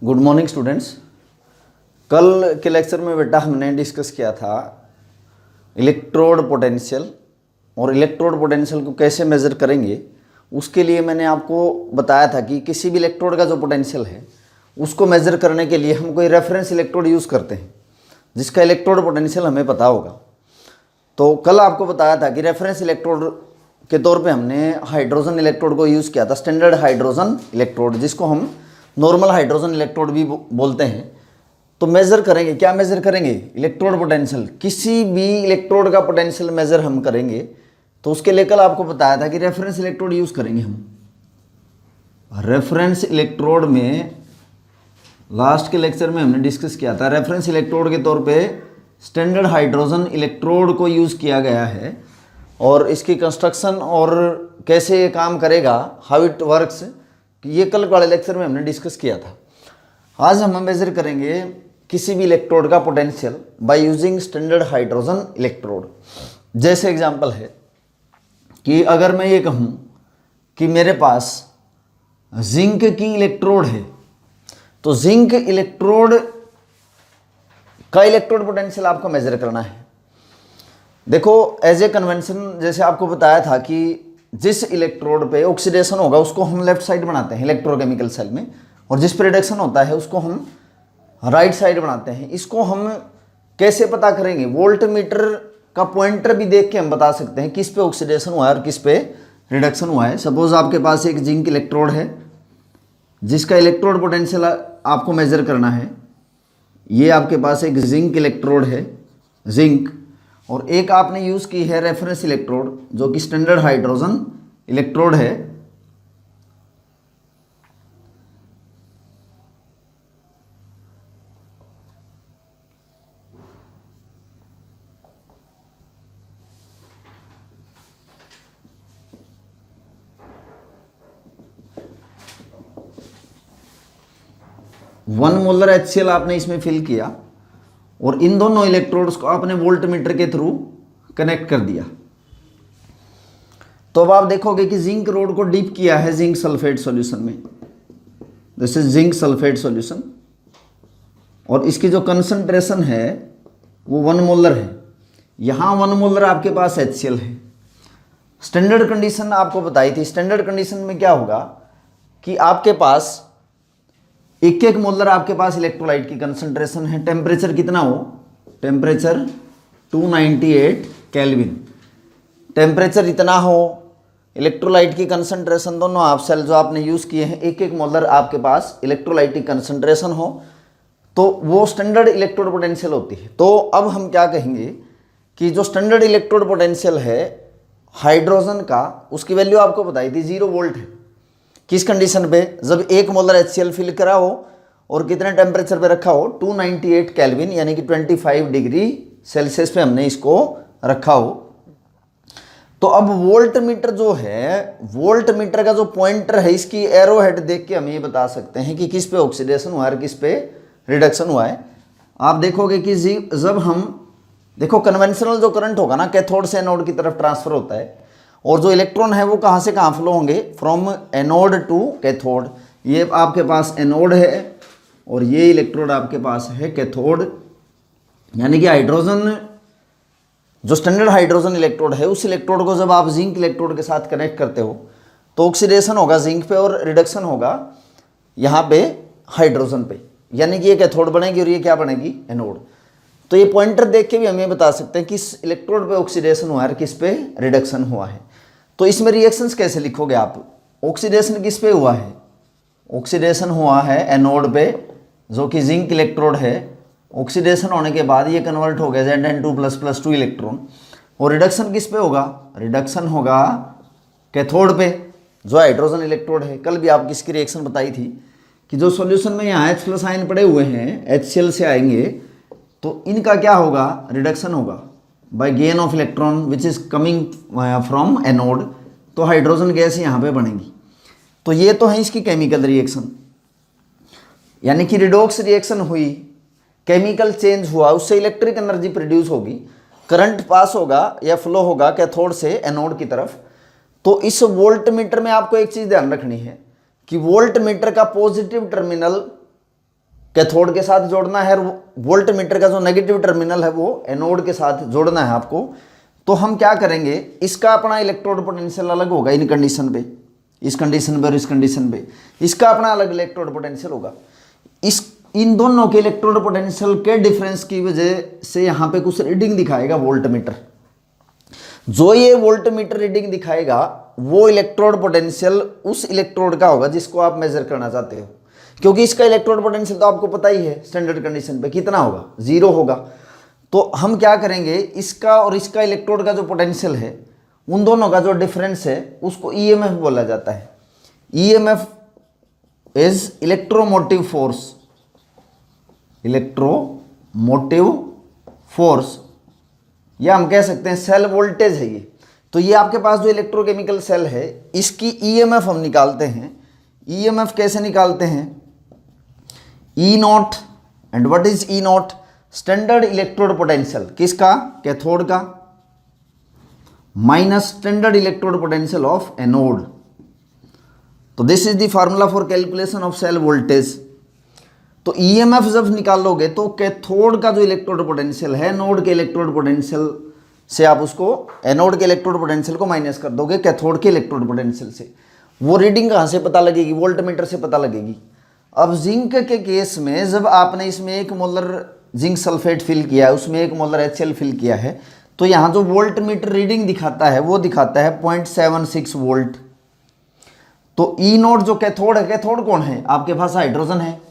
Good morning students. कल के lecture में बेटा हमने डिस्कस किया था इलेक्ट्रोड पोटेंशियल, और इलेक्ट्रोड पोटेंशियल को कैसे मेज़र करेंगे उसके लिए मैंने आपको बताया था कि किसी भी इलेक्ट्रोड का जो पोटेंशियल है उसको मेज़र करने के लिए हम कोई रेफरेंस इलेक्ट्रोड यूज़ करते हैं जिसका इलेक्ट्रोड पोटेंशियल हमें पता होगा। तो कल आपको बताया था कि रेफरेंस इलेक्ट्रोड के तौर पे हमने हाइड्रोजन इलेक्ट्रोड को यूज़ किया था, स्टैंडर्ड हाइड्रोजन इलेक्ट्रोड, जिसको हम नॉर्मल हाइड्रोजन इलेक्ट्रोड भी बोलते हैं। तो मेज़र करेंगे, क्या मेज़र करेंगे? Electrode potential. किसी भी इलेक्ट्रोड का पोटेंशियल मेज़र हम करेंगे तो उसके लिए कल आपको बताया था कि रेफरेंस इलेक्ट्रोड यूज़ करेंगे हम। रेफरेंस इलेक्ट्रोड में लास्ट के लेक्चर में हमने डिस्कस किया था, रेफरेंस इलेक्ट्रोड के तौर पे स्टैंडर्ड हाइड्रोजन इलेक्ट्रोड को यूज़ किया गया है। और इसकी कंस्ट्रक्शन और कैसे ये काम करेगा, हाउ इट वर्क्स, ये कल वाले लेक्चर में हमने डिस्कस किया था। आज हम मेजर करेंगे किसी भी इलेक्ट्रोड का potential by using standard hydrogen electrode. जैसे एग्जांपल है कि अगर मैं ये कहूँ कि मेरे पास जिंक की इलेक्ट्रोड है, तो जिंक इलेक्ट्रोड का इलेक्ट्रोड पोटेंशियल आपको मेजर करना है। देखो, एज ए कन्वेंशन जैसे आपको बताया था कि जिस इलेक्ट्रोड पे ऑक्सीडेशन होगा उसको हम लेफ्ट साइड बनाते हैं इलेक्ट्रोकेमिकल सेल में, और जिस पे रिडक्शन होता है उसको हम राइट साइड बनाते हैं। इसको हम कैसे पता करेंगे? वोल्ट मीटर का पॉइंटर भी देख के हम बता सकते हैं किस पे ऑक्सीडेशन हुआ है और किस पे रिडक्शन हुआ है। सपोज आपके पास एक जिंक इलेक्ट्रोड है जिसका इलेक्ट्रोड पोटेंशियल आपको मेजर करना है। ये आपके पास एक जिंक इलेक्ट्रोड है, जिंक, और एक आपने यूज़ की है रेफरेंस इलेक्ट्रोड जो कि स्टैंडर्ड हाइड्रोजन इलेक्ट्रोड है। वन मोलर HCl आपने इसमें फिल किया और इन दोनों इलेक्ट्रोड्स को आपने वोल्ट मीटर के थ्रू कनेक्ट कर दिया। तो अब आप देखोगे कि जिंक रोड को डीप किया है जिंक सल्फेट सॉल्यूशन में, this is zinc sulphate solution, और इसकी जो कंसंट्रेशन है वो 1 मोलर है। यहाँ 1 मोलर आपके पास HCl है। स्टैंडर्ड कंडीशन आपको बताई थी। स्टैंडर्ड कंडीशन में क्या होगा कि आपके पास 1-1 मोलर आपके पास इलेक्ट्रोलाइट की कंसंट्रेशन है। टेम्परेचर कितना हो? Temperature 298 kelvin. टेम्परेचर इतना हो, इलेक्ट्रोलाइट की कंसंट्रेशन, दोनों हाफ सेल जो आपने यूज़ किए हैं 1-1 मोलर आपके पास इलेक्ट्रोलाइट की कंसंट्रेशन हो, तो वो स्टैंडर्ड इलेक्ट्रोड पोटेंशियल होती है। तो अब हम क्या कहेंगे कि जो स्टैंडर्ड इलेक्ट्रोड पोटेंशियल है हाइड्रोजन का, उसकी वैल्यू आपको बताई थी 0 वोल्ट है। किस कंडीशन पे? जब 1 मोलर HCl फिल करा हो और कितने टेम्परेचर पे रखा हो? 298 केल्विन, यानी कि 25 डिग्री सेल्सियस पे हमने इसको रखा हो। तो अब वोल्ट मीटर जो है, वोल्ट मीटर का जो पॉइंटर है, इसकी एरो हेड देख के हम ये बता सकते हैं कि किस पे ऑक्सीडेशन हुआ है और किस पे रिडक्शन हुआ है। आप देखोगे कि जब हम देखो कन्वेंशनल जो करंट होगा ना, कैथोड से एनोड की तरफ ट्रांसफर होता है, और जो इलेक्ट्रॉन है वो कहाँ से कहाँ फ्लो होंगे? From anode to cathode. ये आपके पास एनोड है और ये इलेक्ट्रोड आपके पास है कैथोड, यानी कि हाइड्रोजन, जो स्टैंडर्ड हाइड्रोजन इलेक्ट्रोड है उस इलेक्ट्रोड को जब आप जिंक इलेक्ट्रोड के साथ कनेक्ट करते हो तो ऑक्सीडेशन होगा जिंक पे और रिडक्शन होगा यहाँ पे हाइड्रोजन पे, यानी कि ये कैथोड बनेगी और ये क्या बनेगी? एनोड। तो ये पॉइंटर देख के भी हम ये बता सकते हैं किस इलेक्ट्रोड पे ऑक्सीडेशन हुआ है और किस पे रिडक्शन हुआ है। तो इसमें रिएक्शंस कैसे लिखोगे आप? ऑक्सीडेशन किस पे हुआ है? ऑक्सीडेशन हुआ है एनोड पे जो कि जिंक इलेक्ट्रोड है। ऑक्सीडेशन होने के बाद ये कन्वर्ट हो गया Zn2++2 इलेक्ट्रॉन, और रिडक्शन किस पे होगा? रिडक्शन होगा कैथोड पे जो हाइड्रोजन इलेक्ट्रोड है। कल भी आपकी इसकी रिएक्शन बताई थी कि जो सॉल्यूशन में यहाँ H+ आयन पड़े हुए हैं HCl से आएंगे तो इनका क्या होगा? रिडक्शन होगा by gain of electron which is coming from anode, तो हाइड्रोजन गैस यहाँ पे बनेगी। तो ये तो है इसकी केमिकल रिएक्शन, यानी कि रिडॉक्स रिएक्शन हुई, केमिकल चेंज हुआ, उससे इलेक्ट्रिक एनर्जी प्रोड्यूस होगी, करंट पास होगा या फ्लो होगा कैथोड से एनोड की तरफ। तो इस वोल्ट मीटर में आपको एक चीज़ ध्यान रखनी है कि वोल्ट मीटर का पॉजिटिव टर्मिनल कैथोड के साथ जोड़ना है, वोल्ट मीटर का जो नेगेटिव टर्मिनल है वो एनोड के साथ जोड़ना है आपको। तो हम क्या करेंगे, इसका अपना इलेक्ट्रोड पोटेंशियल अलग होगा इन कंडीशन पे, इस कंडीशन पे और इस कंडीशन पे इसका अपना अलग इलेक्ट्रोड पोटेंशियल होगा। इन दोनों के इलेक्ट्रोड पोटेंशियल के डिफरेंस की वजह से यहाँ पे कुछ रीडिंग दिखाएगा वोल्ट मीटर। जो ये वोल्ट मीटर रीडिंग दिखाएगा वो इलेक्ट्रोड पोटेंशियल उस इलेक्ट्रोड का होगा जिसको आप मेजर करना चाहते हो, क्योंकि इसका इलेक्ट्रोड पोटेंशियल तो आपको पता ही है स्टैंडर्ड कंडीशन पे कितना होगा, 0 होगा। तो हम क्या करेंगे, इसका और इसका इलेक्ट्रोड का जो पोटेंशियल है उन दोनों का जो डिफरेंस है उसको ईएमएफ बोला जाता है। EMF is electromotive force, electromotive force, या हम कह सकते हैं सेल वोल्टेज है ये। तो ये आपके पास जो इलेक्ट्रोकेमिकल सेल है इसकी ईएमएफ हम निकालते हैं। ईएमएफ कैसे निकालते हैं, E nought, and what is E nought, standard electrode potential किसका, कैथोड का, minus standard electrode potential of anode. तो this is the formula for calculation of cell voltage. तो ईएमएफ जब निकालोगे तो कैथोड का जो इलेक्ट्रोड पोटेंशियल है एनोड के इलेक्ट्रोड पोटेंशियल से आप उसको, एनोड के इलेक्ट्रोड पोटेंशियल को माइनस कर दोगे कैथोड के इलेक्ट्रोड पोटेंशियल से। वो रीडिंग कहाँ से पता लगेगी, वोल्ट मीटर से पता लगेगी। अब जिंक के केस में जब आपने इसमें 1 मोलर जिंक सल्फेट फिल किया है, उसमें 1 मोलर HCl फिल किया है, तो यहाँ जो वोल्ट मीटर रीडिंग दिखाता है वो दिखाता है 0.76 वोल्ट। तो ई नोट जो कैथोड है, कैथोड कौन है, आपके पास हाइड्रोजन है,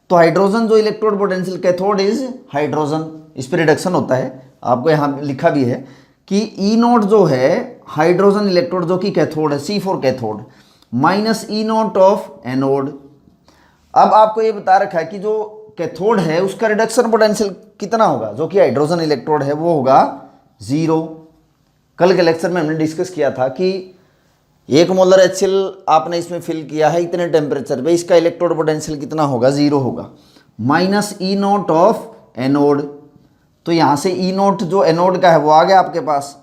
तो हाइड्रोजन जो electrode potential, cathode is hydrogen, इस पर रिडक्शन होता है, आपको यहाँ लिखा भी है कि ई नोट जो है हाइड्रोजन इलेक्ट्रोड जो कि कैथोड है, C4 cathode, minus E nought of anode. अब आपको ये बता रखा है कि जो कैथोड है उसका रिडक्शन पोटेंशियल कितना होगा, जो कि हाइड्रोजन इलेक्ट्रोड है वो होगा 0। कल के लेक्चर में हमने डिस्कस किया था कि 1 मोलर HCl आपने इसमें फिल किया है इतने टेम्परेचर पे, इसका इलेक्ट्रोड पोटेंशियल कितना होगा, 0 होगा, minus E nought of anode. तो यहाँ से ई नोट जो एनोड का है वो आ गया आपके पास,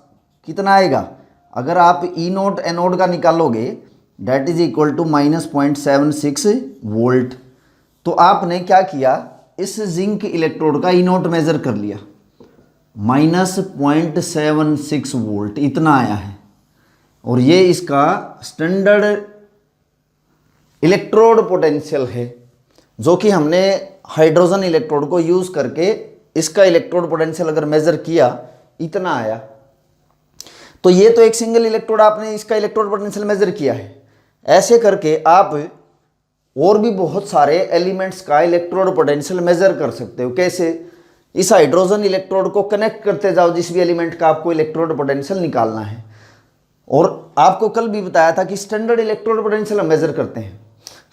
कितना आएगा, अगर आप ई नोट एनोड का निकालोगे that is equal to -0.76 volt. तो आपने क्या किया, इस जिंक इलेक्ट्रोड का ई नोट मेजर कर लिया, -0.76 वोल्ट इतना आया है, और ये इसका स्टैंडर्ड इलेक्ट्रोड पोटेंशियल है, जो कि हमने हाइड्रोजन इलेक्ट्रोड को यूज करके इसका इलेक्ट्रोड पोटेंशियल अगर मेजर किया इतना आया। तो ये तो एक सिंगल इलेक्ट्रोड आपने इसका इलेक्ट्रोड पोटेंशियल मेजर किया है। ऐसे करके आप और भी बहुत सारे एलिमेंट्स का इलेक्ट्रोड पोटेंशियल मेजर कर सकते हो। कैसे, इस हाइड्रोजन इलेक्ट्रोड को कनेक्ट करते जाओ, जिस भी एलिमेंट का आपको इलेक्ट्रोड पोटेंशियल निकालना है। और आपको कल भी बताया था कि स्टैंडर्ड इलेक्ट्रोड पोटेंशियल हम मेजर करते हैं।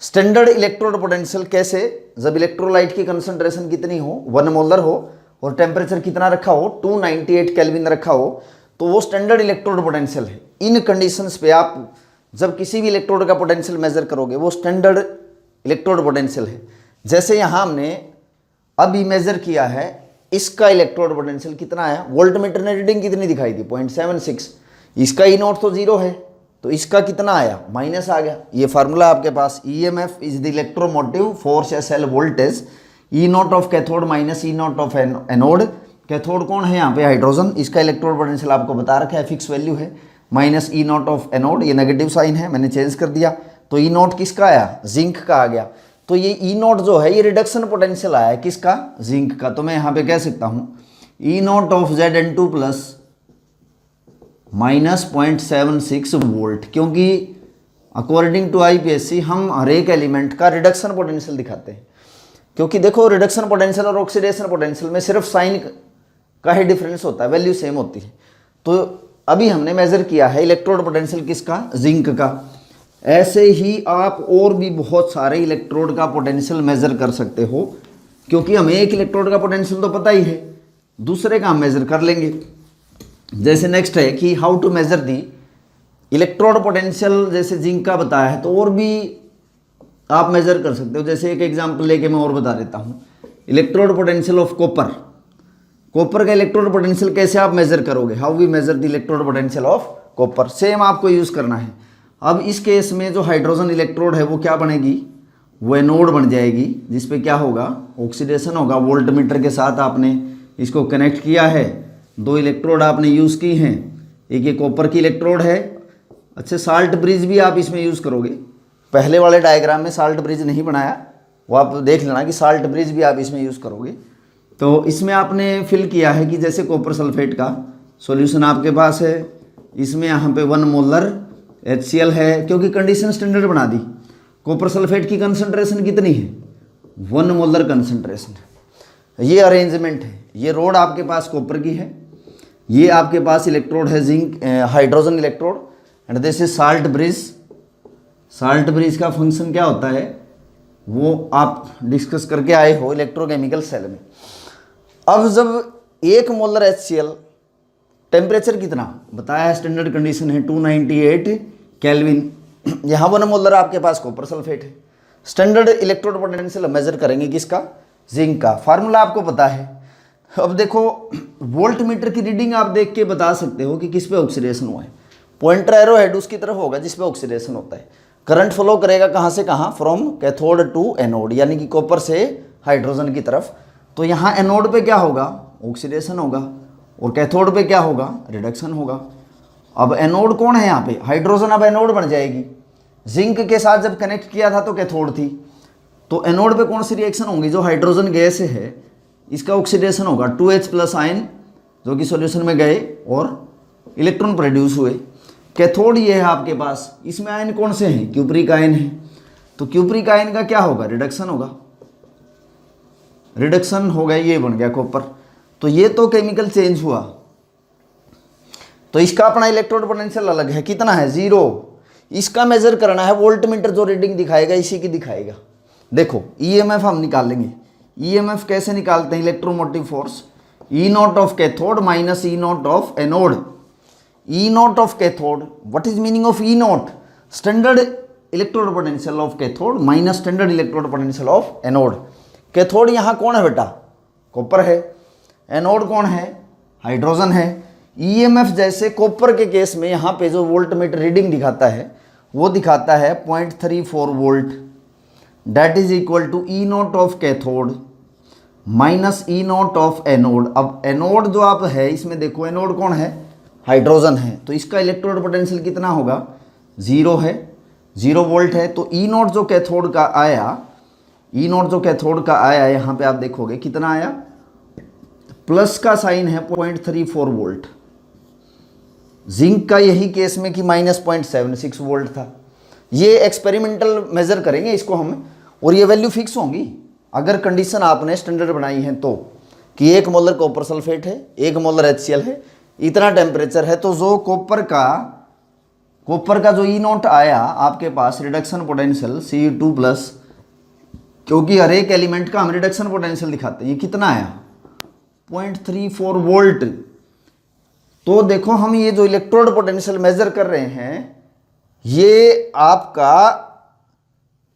स्टैंडर्ड इलेक्ट्रोड पोटेंशियल कैसे, जब इलेक्ट्रोलाइट की कंसंट्रेशन कितनी हो, 1 मोलर हो, और टेम्परेचर कितना रखा हो, 298 केल्विन रखा हो, तो वो स्टैंडर्ड इलेक्ट्रोड पोटेंशियल है। इन कंडीशंस पे आप जब किसी भी इलेक्ट्रोड का पोटेंशियल मेजर करोगे वो स्टैंडर्ड इलेक्ट्रोड पोटेंशियल है। जैसे यहाँ हमने अभी मेजर किया है, इसका इलेक्ट्रोड पोटेंशियल कितना आया, वोल्ट मीटर ने रीडिंग कितनी दिखाई थी, 0.76, इसका ई नोट तो 0 है, तो इसका कितना आया, माइनस आ गया। ये फार्मूला आपके पास, EMF is the electromotive force या cell voltage, E nought of cathode minus E nought of anode. Cathode कौन है यहाँ पे, हाइड्रोजन, इसका इलेक्ट्रोड पोटेंशियल आपको बता रखा है, फिक्स वैल्यू है, minus E nought of anode, ये नेगेटिव साइन है मैंने चेंज कर दिया। तो ई नोट किसका आया, जिंक का आ गया। तो ये ई नोट जो है ये रिडक्शन पोटेंशियल आया है, किसका, जिंक का। तो मैं यहाँ पे कह सकता हूँ E nought of Zn2 plus -0.76 volt, क्योंकि अकॉर्डिंग टू IPSC हम हर एक एलिमेंट का रिडक्शन पोटेंशियल दिखाते हैं। क्योंकि देखो रिडक्शन पोटेंशियल और ऑक्सीडेशन पोटेंशियल में सिर्फ साइन का ही डिफरेंस होता है, वैल्यू सेम होती है। तो अभी हमने मेजर किया है इलेक्ट्रोड पोटेंशियल किसका, जिंक का। ऐसे ही आप और भी बहुत सारे इलेक्ट्रोड का पोटेंशियल मेजर कर सकते हो, क्योंकि हमें एक इलेक्ट्रोड का पोटेंशियल तो पता ही है, दूसरे का हम मेजर कर लेंगे। जैसे नेक्स्ट है कि how to measure the electrode potential, जैसे जिंक का बताया है, तो और भी आप मेजर कर सकते हो। जैसे एक एग्जांपल लेके मैं और बता देता हूँ, electrode potential of copper. Copper का इलेक्ट्रोड पोटेंशियल कैसे आप मेजर करोगे, how we measure the electrode potential of copper, same आपको यूज करना है। अब इस केस में जो हाइड्रोजन इलेक्ट्रोड है वो क्या बनेगी, वो एनोड बन जाएगी, जिस पे क्या होगा, ऑक्सीडेशन होगा। वोल्ट मीटर के साथ आपने इसको कनेक्ट किया है, 2 इलेक्ट्रोड आपने यूज़ की हैं, एक ये कॉपर की इलेक्ट्रोड है। अच्छा, साल्ट ब्रिज भी आप इसमें यूज़ करोगे। पहले वाले डायग्राम में साल्ट ब्रिज नहीं बनाया, वो आप देख लेना कि साल्ट ब्रिज भी आप इसमें यूज़ करोगे। तो इसमें आपने फिल किया है कि जैसे कॉपर सल्फेट का सॉल्यूशन आपके पास है, इसमें यहाँ पे 1 मोलर HCl है, क्योंकि कंडीशन स्टैंडर्ड बना दी। कॉपर सल्फेट की कंसंट्रेशन कितनी है, 1 मोलर कंसंट्रेशन। ये अरेंजमेंट है, ये रोड आपके पास कॉपर की है, ये आपके पास इलेक्ट्रोड है zinc hydrogen electrode, and this is salt bridge. Salt bridge का फंक्शन क्या होता है वो आप डिस्कस करके आए हो इलेक्ट्रोकेमिकल सेल में। अब जब 1 मोलर HCl, टेम्परेचर कितना बताया है, स्टैंडर्ड कंडीशन है 298 केल्विन। यहाँ 1 मोलर आपके पास कॉपर सल्फेट है। स्टैंडर्ड इलेक्ट्रोड पोटेंशियल मेजर करेंगे किसका, जिंक का। फार्मूला आपको पता है। अब देखो, वोल्ट मीटर की रीडिंग आप देख के बता सकते हो कि किस पे ऑक्सीडेशन हुआ है। पॉइंटर एरो हेड उसकी तरफ होगा जिस पे ऑक्सीडेशन होता है। करंट फ्लो करेगा कहाँ से कहाँ, फ्रॉम कैथोड टू एनोड, यानी कि कॉपर से हाइड्रोजन की तरफ। तो यहाँ एनोड पे क्या होगा, ऑक्सीडेशन होगा, और कैथोड पे क्या होगा, रिडक्शन होगा। अब एनोड कौन है यहाँ पे, हाइड्रोजन अब एनोड बन जाएगी। जिंक के साथ जब कनेक्ट किया था तो कैथोड थी, तो एनोड पे कौन सी रिएक्शन होंगी, जो हाइड्रोजन गैस है इसका ऑक्सीडेशन होगा, 2H+ आयन जो कि सॉल्यूशन में गए और इलेक्ट्रॉन प्रोड्यूस हुए। कैथोड ये है आपके पास, इसमें आयन कौन से हैं, क्यूप्रिक आयन है, तो क्यूप्रिक आयन का क्या होगा, रिडक्शन होगा। रिडक्शन हो गया, ये बन गया कॉपर। तो ये तो केमिकल चेंज हुआ। तो इसका अपना इलेक्ट्रोड पोटेंशियल अलग है, कितना है, 0। इसका मेजर करना है, वोल्ट मीटर जो रीडिंग दिखाएगा इसी की दिखाएगा। देखो EMF हम निकालेंगे। EMF कैसे निकालते हैं, electromotive force, E0 of cathode minus E0 of anode. E0 of cathode, what is meaning of E0, standard electrode potential of cathode minus standard electrode potential of anode. Cathode यहाँ कौन है बेटा, copper है। Anode कौन है, hydrogen है। EMF जैसे copper के केस में यहाँ पे जो वोल्ट मीटर रीडिंग दिखाता है वो दिखाता है 0.34 volt, that is equal to E0 of cathode minus E0 of anode. अब एनोड जो आप है इसमें देखो, एनोड कौन है, हाइड्रोजन है, तो इसका इलेक्ट्रोड पोटेंशियल कितना होगा, 0 है, 0 वोल्ट है। तो E0 जो कैथोड का आया, E0 जो कैथोड का आया, यहाँ पे आप देखोगे कितना आया, प्लस का साइन है 0.34 वोल्ट। जिंक का यही केस में कि माइनस 0.76 वोल्ट था। ये एक्सपेरिमेंटल मेजर करेंगे इसको हम, और ये वैल्यू फिक्स होंगी अगर कंडीशन आपने स्टैंडर्ड बनाई है तो, कि 1 मोलर कॉपर सल्फेट है, 1 मोलर HCl है, इतना टेम्परेचर है, तो जो कॉपर का जो E0 आया आपके पास रिडक्शन पोटेंशियल Cu2+, क्योंकि हर एक एलिमेंट का हम रिडक्शन पोटेंशियल दिखाते हैं, ये कितना आया, 0.34 वोल्ट। तो देखो हम ये जो इलेक्ट्रोड पोटेंशियल मेजर कर रहे हैं, ये आपका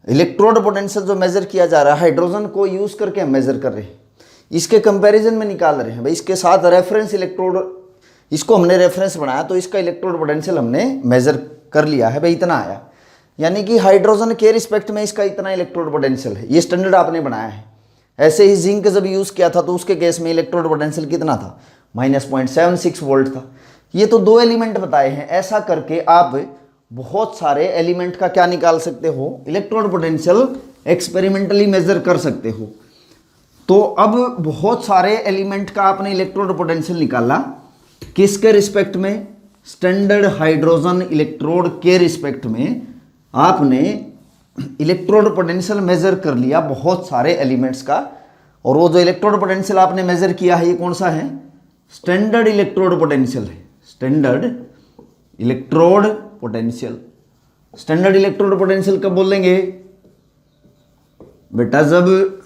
इलेक्ट्रोड पोटेंशियल जो मेजर किया जा रहा है हाइड्रोजन को यूज करके हम मेजर कर रहे हैं, इसके कंपैरिजन में निकाल रहे हैं भाई। इसके साथ रेफरेंस इलेक्ट्रोड, इसको हमने रेफरेंस बनाया तो इसका इलेक्ट्रोड पोटेंशियल हमने मेजर कर लिया है भाई, इतना आया, यानी कि हाइड्रोजन के रिस्पेक्ट में इसका इतना इलेक्ट्रोड पोटेंशियल है। ये स्टैंडर्ड आपने बनाया है। ऐसे ही जिंक जब यूज़ किया था तो उसके केस में इलेक्ट्रोड पोटेंशियल कितना था, माइनस 0.76 वोल्ट था। ये तो 2 एलिमेंट बताए हैं। ऐसा करके आप बहुत सारे एलिमेंट का क्या निकाल सकते हो, इलेक्ट्रोड पोटेंशियल एक्सपेरिमेंटली मेजर कर सकते हो। तो अब बहुत सारे एलिमेंट का आपने इलेक्ट्रोड पोटेंशियल निकाला, किसके रिस्पेक्ट में, स्टैंडर्ड हाइड्रोजन इलेक्ट्रोड के रिस्पेक्ट में आपने इलेक्ट्रोड पोटेंशियल मेजर कर लिया बहुत सारे एलिमेंट्स का। और वो जो इलेक्ट्रोड पोटेंशियल आपने मेजर किया है ये कौन सा है, स्टैंडर्ड इलेक्ट्रोड पोटेंशियल है, standard electrode potential. Standard electrode potential कब बोलेंगे बेटा, जब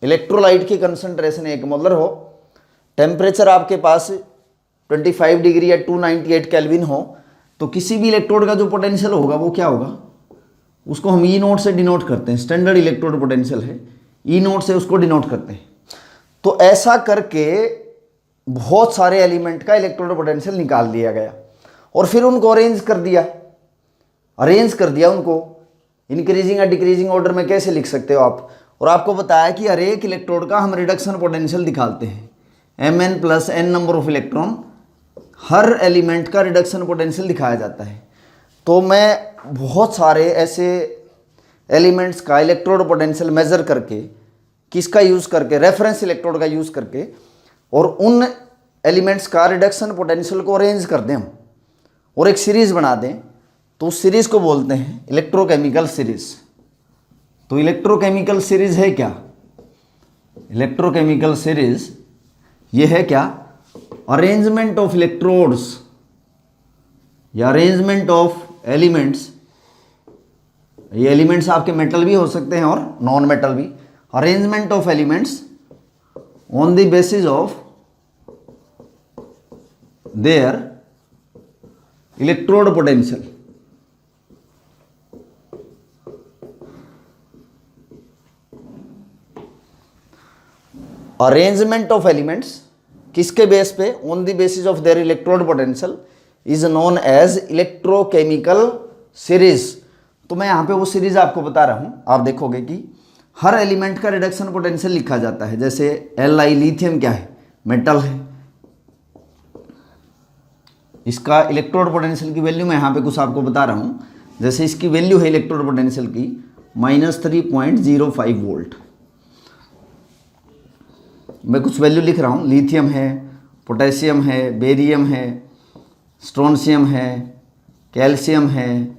इलेक्ट्रोलाइट की कंसंट्रेशन 1 मोलर हो, टेम्परेचर आपके पास 25 डिग्री या 298 केल्विन हो, तो किसी भी इलेक्ट्रोड का जो पोटेंशियल होगा वो क्या होगा, उसको हम E0 से डिनोट करते हैं। स्टैंडर्ड इलेक्ट्रोड पोटेंशियल है, E0 से उसको डिनोट करते हैं। तो ऐसा करके बहुत सारे एलिमेंट का इलेक्ट्रोड पोटेंशियल निकाल दिया गया और फिर उनको अरेंज कर दिया उनको इंक्रीजिंग या डिक्रीजिंग ऑर्डर में कैसे लिख सकते हो आप। और आपको बताया कि हर एक इलेक्ट्रोड का हम रिडक्शन पोटेंशियल दिखाते हैं, Mn plus n number of electron, her element का रिडक्शन पोटेंशियल दिखाया जाता है। तो मैं बहुत सारे ऐसे एलिमेंट्स का इलेक्ट्रोड पोटेंशियल मेजर करके, किसका यूज़ करके, रेफरेंस इलेक्ट्रोड का यूज़ करके, और उन एलिमेंट्स का रिडक्शन पोटेंशियल को अरेंज कर दें हम और एक सीरीज बना दें, तो उस सीरीज को बोलते हैं इलेक्ट्रोकेमिकल सीरीज। तो इलेक्ट्रोकेमिकल सीरीज है क्या? इलेक्ट्रोकेमिकल सीरीज ये है क्या? अरेंजमेंट ऑफ इलेक्ट्रोड्स या अरेंजमेंट ऑफ एलिमेंट्स। ये एलिमेंट्स आपके मेटल भी हो सकते हैं और नॉन मेटल भी। Arrangement of elements on the basis of their electrode potential. Arrangement of elements किसके बेस पे? On the basis of their electrode potential is known as electrochemical series. तो मैं यहां पे वो सीरीज आपको बता रहा हूं, आप देखोगे कि हर एलिमेंट का रिडक्शन पोटेंशियल लिखा जाता है। जैसे Li लिथियम क्या है? मेटल है। इसका इलेक्ट्रोड पोटेंशियल की वैल्यू मैं यहाँ पे कुछ आपको बता रहा हूँ। जैसे इसकी वैल्यू है इलेक्ट्रोड पोटेंशियल की -3.05 वोल्ट। मैं कुछ वैल्यू लिख रहा हूँ। लिथियम है, पोटेशियम है, बेरियम है, स्ट्रोंशियम है, कैल्शियम है,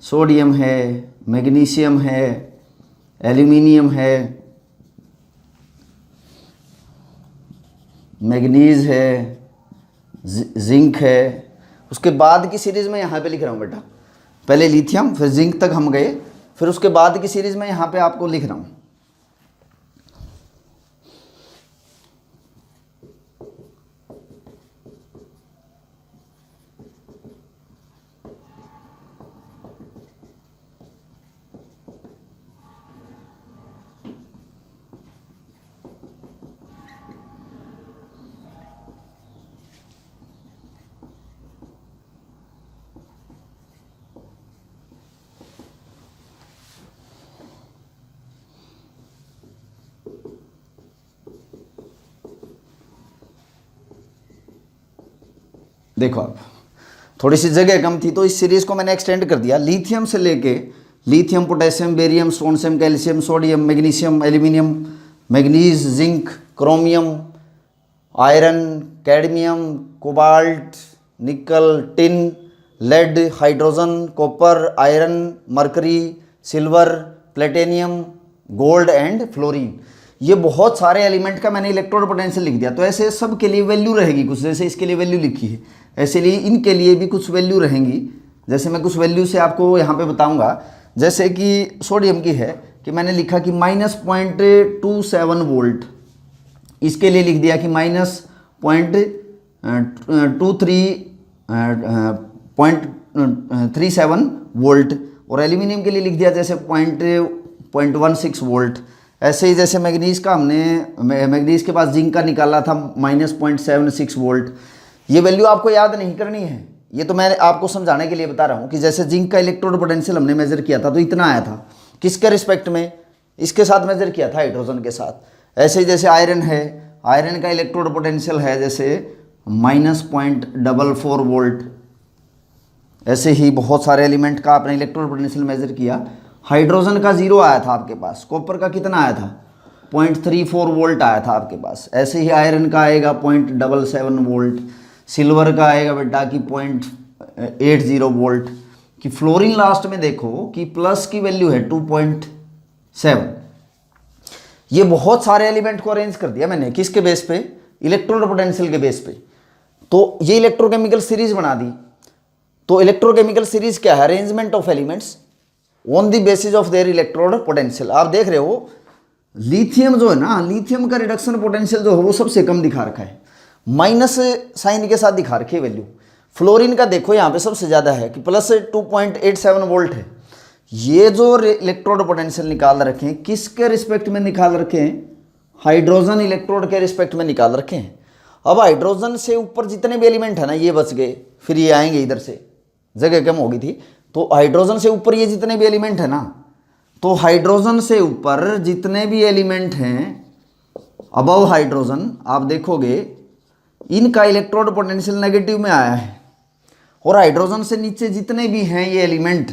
सोडियम है, मैग्नीशियम है, एल्यूमिनियम है, मैग्नीज है, जिंक है। उसके बाद की सीरीज में यहाँ पे लिख रहा हूँ बेटा। पहले लिथियम, फिर जिंक तक हम गए, फिर उसके बाद की सीरीज में यहाँ पे आपको लिख रहा हूँ। देखो आप, थोड़ी सी जगह कम थी तो इस सीरीज को मैंने एक्सटेंड कर दिया। लिथियम से लेके lithium, potassium, barium, strontium, calcium, sodium, magnesium, aluminium, manganese, zinc, chromium, iron, cadmium, cobalt, nickel, tin, lead, hydrogen, copper, iron, mercury, silver, platinum, gold and fluorine. ये बहुत सारे एलिमेंट का मैंने इलेक्ट्रोड पोटेंशियल लिख दिया। तो ऐसे सब के लिए वैल्यू रहेगी कुछ, जैसे इसके लिए वैल्यू लिखी है, ऐसे लिए इनके लिए भी कुछ वैल्यू रहेंगी। जैसे मैं कुछ वैल्यू से आपको यहाँ पे बताऊँगा। जैसे कि सोडियम की है कि मैंने लिखा कि -0.27 वोल्ट, इसके लिए लिख दिया कि -0.37 वोल्ट, और एल्यूमिनियम के लिए लिख दिया जैसे 0.16 वोल्ट। ऐसे ही जैसे मैग्नीज का हमने मैग्नीज के पास जिंक का निकाला था -0.76 वोल्ट। ये वैल्यू आपको याद नहीं करनी है, ये तो मैं आपको समझाने के लिए बता रहा हूँ कि जैसे जिंक का इलेक्ट्रोड पोटेंशियल हमने मेजर किया था तो इतना आया था। किसके रिस्पेक्ट में? इसके साथ मेजर किया था, हाइड्रोजन के साथ। ऐसे ही जैसे आयरन है, आयरन का इलेक्ट्रोड पोटेंशियल है जैसे -0.44 वोल्ट। ऐसे ही बहुत सारे एलिमेंट का आपने इलेक्ट्रोड पोटेंशियल मेजर किया। हाइड्रोजन का 0 आया था आपके पास। कॉपर का कितना आया था? 0.34 वोल्ट आया था आपके पास। ऐसे ही आयरन का आएगा 0.77 वोल्ट। सिल्वर का आएगा बेटा कि 0.80 वोल्ट। कि फ्लोरीन लास्ट में देखो कि प्लस की वैल्यू है 2.7। ये बहुत सारे एलिमेंट को अरेंज कर दिया मैंने, किसके बेस पे? इलेक्ट्रोड पोटेंशियल के बेस पे। तो ये इलेक्ट्रोकेमिकल सीरीज बना दी। तो इलेक्ट्रोकेमिकल सीरीज क्या है? Arrangement of elements on the basis of their electrode potential. आप देख रहे हो लिथियम जो है ना, लिथियम का रिडक्शन पोटेंशियल जो है वो सबसे कम दिखा रखा है, माइनस साइन के साथ दिखा रखी है वैल्यू। फ्लोरीन का देखो यहाँ पे सबसे ज़्यादा है कि +2.87 वोल्ट है। ये जो इलेक्ट्रोड पोटेंशियल निकाल रखे हैं किसके रिस्पेक्ट में निकाल रखे हैं? हाइड्रोजन इलेक्ट्रोड के रिस्पेक्ट में निकाल रखे हैं। अब हाइड्रोजन से ऊपर जितने भी एलिमेंट है ना ये बच गए, फिर ये आएंगे इधर से, जगह कम हो गई थी। तो हाइड्रोजन से ऊपर ये जितने भी एलिमेंट है ना तो हाइड्रोजन से ऊपर जितने भी एलिमेंट हैं अबव हाइड्रोजन, आप देखोगे इनका इलेक्ट्रोड पोटेंशियल नेगेटिव में आया है, और हाइड्रोजन से नीचे जितने भी हैं ये एलिमेंट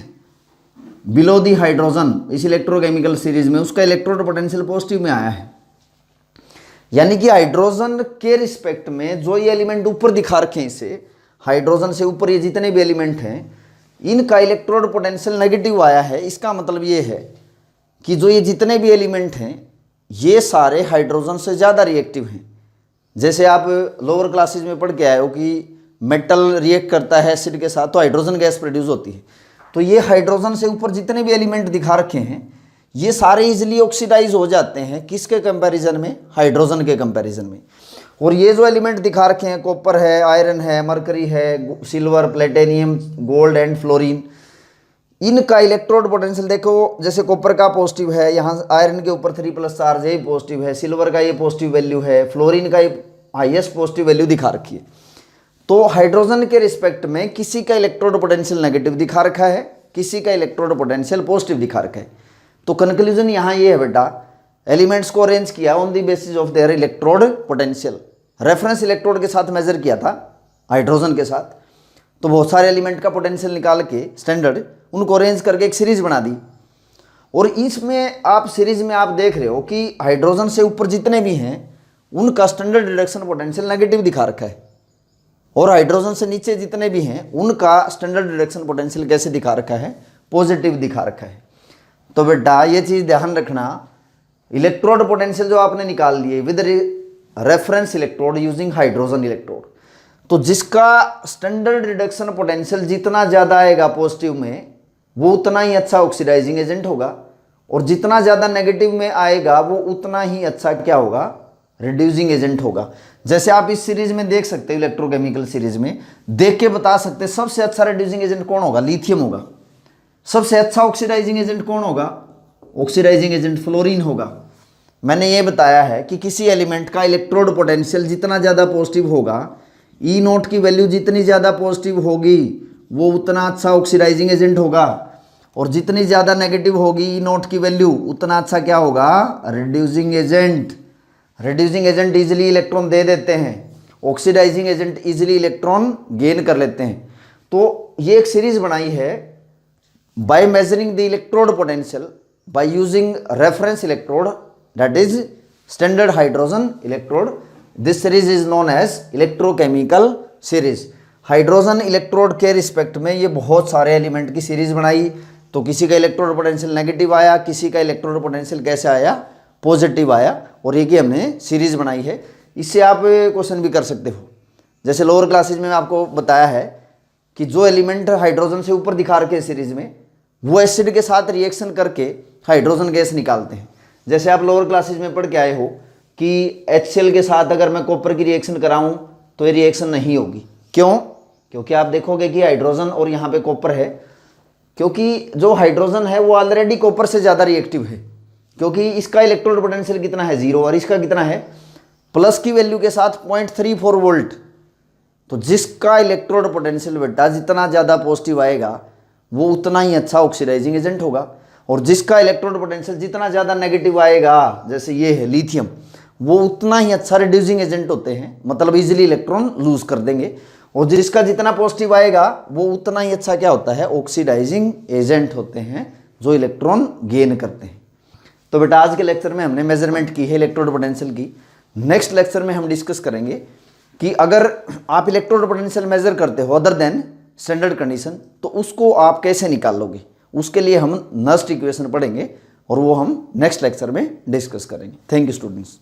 बिलो दी हाइड्रोजन इस इलेक्ट्रोकेमिकल सीरीज में, उसका इलेक्ट्रोड पोटेंशियल पॉजिटिव में आया है। यानी कि हाइड्रोजन के रिस्पेक्ट में जो ये एलिमेंट ऊपर दिखा रखे हैं, इसे हाइड्रोजन से ऊपर ये जितने भी एलिमेंट हैं इनका इलेक्ट्रोड पोटेंशियल नेगेटिव आया है। इसका मतलब ये है कि जो ये जितने भी एलिमेंट हैं ये सारे हाइड्रोजन से ज़्यादा रिएक्टिव हैं। जैसे आप लोअर क्लासेज में पढ़ के आए हो कि मेटल रिएक्ट करता है एसिड के साथ तो हाइड्रोजन गैस प्रोड्यूस होती है। तो ये हाइड्रोजन से ऊपर जितने भी एलिमेंट दिखा रखे हैं ये सारे इजीली ऑक्सीडाइज हो जाते हैं, किसके कंपैरिजन में? हाइड्रोजन के कंपैरिजन में। और ये जो एलिमेंट दिखा रखे हैं, कॉपर है, आयरन है, मरकरी है, silver, platinum, gold and fluorine, इनका इलेक्ट्रोड पोटेंशियल देखो, जैसे कॉपर का पॉजिटिव है, यहाँ आयरन के ऊपर 3+ चार्ज है, पॉजिटिव है, सिल्वर का ये पॉजिटिव वैल्यू है, फ्लोरीन का ये हाईएस्ट पॉजिटिव वैल्यू दिखा रखी है। तो हाइड्रोजन के रिस्पेक्ट में किसी का इलेक्ट्रोड पोटेंशियल नेगेटिव दिखा रखा है, किसी का इलेक्ट्रोड पोटेंशियल पॉजिटिव दिखा रखा है। तो कंक्लूजन यहाँ ये है बेटा, एलिमेंट्स को अरेंज किया on the basis of their electrode potential, reference electrode के साथ मेजर किया था हाइड्रोजन के साथ। तो बहुत सारे एलिमेंट का पोटेंशियल निकाल के स्टैंडर्ड उनको अरेंज करके एक सीरीज बना दी। और इसमें आप सीरीज में आप देख रहे हो कि हाइड्रोजन से ऊपर जितने भी हैं उनका स्टैंडर्ड रिडक्शन पोटेंशियल नेगेटिव दिखा रखा है, और हाइड्रोजन से नीचे जितने भी हैं उनका स्टैंडर्ड रिडक्शन पोटेंशियल कैसे दिखा रखा है? पॉजिटिव दिखा रखा है। तो बेटा ये चीज़ ध्यान रखना, इलेक्ट्रोड पोटेंशियल जो आपने निकाल लिए with reference electrode using hydrogen electrode, तो जिसका स्टैंडर्ड रिडक्शन पोटेंशियल जितना ज़्यादा आएगा पॉजिटिव में वो उतना ही अच्छा ऑक्सीडाइजिंग एजेंट होगा, और जितना ज़्यादा नेगेटिव में आएगा वो उतना ही अच्छा क्या होगा? रिड्यूसिंग एजेंट होगा। जैसे आप इस सीरीज में देख सकते हो, इलेक्ट्रोकेमिकल सीरीज में देख के बता सकते हैं सबसे अच्छा रिड्यूसिंग एजेंट कौन होगा? लिथियम होगा। सबसे अच्छा ऑक्सीडाइजिंग एजेंट कौन होगा? ऑक्सीडाइजिंग एजेंट फ्लोरीन होगा। मैंने ये बताया है कि किसी एलिमेंट का इलेक्ट्रोड पोटेंशियल जितना ज़्यादा पॉजिटिव होगा, ई नोट की वैल्यू जितनी ज़्यादा पॉजिटिव होगी वो उतना अच्छा ऑक्सीडाइजिंग एजेंट होगा, और जितनी ज़्यादा नेगेटिव होगी ई नोट की वैल्यू उतना अच्छा क्या होगा? Reducing agent. Reducing agent easily electron दे देते हैं, oxidizing agent easily electron gain कर लेते हैं। तो ये एक सीरीज बनाई है by measuring the electrode potential by using reference electrode, that is standard hydrogen electrode. This series is known as electrochemical series. Hydrogen electrode के रिस्पेक्ट में ये बहुत सारे एलिमेंट की सीरीज बनाई। तो किसी का इलेक्ट्रोड पोटेंशियल नेगेटिव आया, किसी का इलेक्ट्रोड पोटेंशियल कैसे आया? पॉजिटिव आया, और ये की हमने सीरीज बनाई है। इससे आप क्वेश्चन भी कर सकते हो। जैसे लोअर क्लासेज में आपको बताया है कि जो एलिमेंट हाइड्रोजन से ऊपर दिखा रखे सीरीज में वो एसिड के साथ रिएक्शन करके हाइड्रोजन गैस निकालते हैं। जैसे आप लोअर क्लासेज में पढ़ के आए हो कि HCl के साथ अगर मैं कॉपर की रिएक्शन कराऊं तो ये रिएक्शन नहीं होगी। क्यों? क्योंकि आप देखोगे कि हाइड्रोजन और यहाँ पे कॉपर है, क्योंकि जो हाइड्रोजन है वो ऑलरेडी कॉपर से ज़्यादा रिएक्टिव है, क्योंकि इसका इलेक्ट्रोड पोटेंशियल कितना है? 0, और इसका कितना है? प्लस की वैल्यू के साथ 0.34 वोल्ट। तो जिसका इलेक्ट्रोड पोटेंशियल बेटा जितना ज़्यादा पॉजिटिव आएगा वो उतना ही अच्छा ऑक्सीडाइजिंग एजेंट होगा, और जिसका इलेक्ट्रोड पोटेंशियल जितना ज़्यादा नेगेटिव आएगा, जैसे ये है लिथियम, वो उतना ही अच्छा रिड्यूसिंग एजेंट होते हैं, मतलब इजीली इलेक्ट्रॉन लूज कर देंगे। और जिसका जितना पॉजिटिव आएगा वो उतना ही अच्छा क्या होता है? ऑक्सीडाइजिंग एजेंट होते हैं जो इलेक्ट्रॉन गेन करते हैं। तो बेटा आज के लेक्चर में हमने मेजरमेंट की है इलेक्ट्रोड पोटेंशियल की। नेक्स्ट लेक्चर में हम डिस्कस करेंगे कि अगर आप इलेक्ट्रोड पोटेंशियल मेजर करते हो अदर देन स्टैंडर्ड कंडीशन तो उसको आप कैसे निकाल लोगे। उसके लिए हम नस्ट इक्वेशन पढ़ेंगे और वो हम नेक्स्ट लेक्चर में डिस्कस करेंगे। Thank you students.